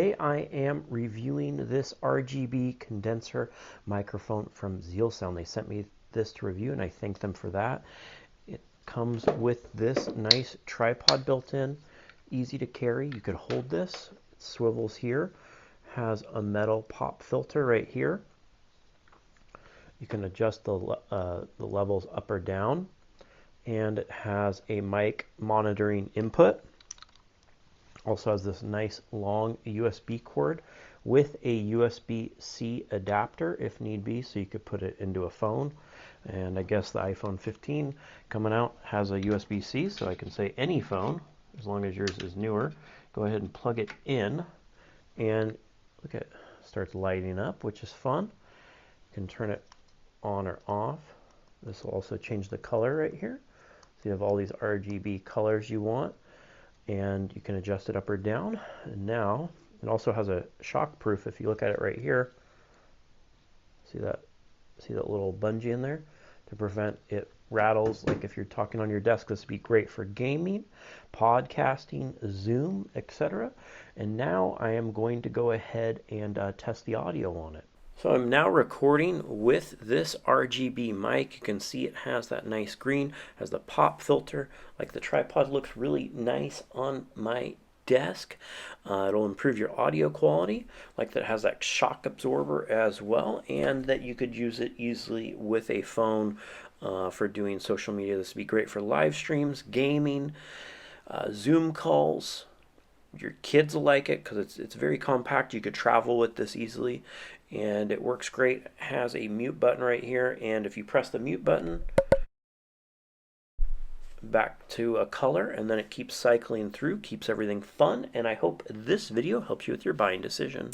Today I am reviewing this RGB condenser microphone from ZealSound. They sent me this to review and I thank them for that. It comes with this nice tripod built in, easy to carry. You could hold this, it swivels here, has a metal pop filter right here. You can adjust the levels up or down, and it has a mic monitoring input. Also has this nice long USB cord with a USB-C adapter if need be, so you could put it into a phone. And I guess the iPhone 15 coming out has a USB-C, so I can say any phone, as long as yours is newer. Go ahead and plug it in, and look at it starts lighting up, which is fun. You can turn it on or off. This will also change the color right here. So you have all these RGB colors you want, and you can adjust it up or down. And now it also has a shock proof. If you look at it right here, see that little bungee in there to prevent it rattles. Like if you're talking on your desk, this would be great for gaming, podcasting, Zoom, etc. And now I am going to go ahead and test the audio on it. So I'm now recording with this RGB mic. You can see it has that nice green, has the pop filter. Like the tripod looks really nice on my desk. It'll improve your audio quality. Like that it has that shock absorber as well, and that you could use it easily with a phone for doing social media. This would be great for live streams, gaming, Zoom calls. Your kids will like it because it's very compact. You could travel with this easily, and it works great. It has a mute button right here, and if you press the mute button, back to a color, and then it keeps cycling through, keeps everything fun. And I hope this video helps you with your buying decision.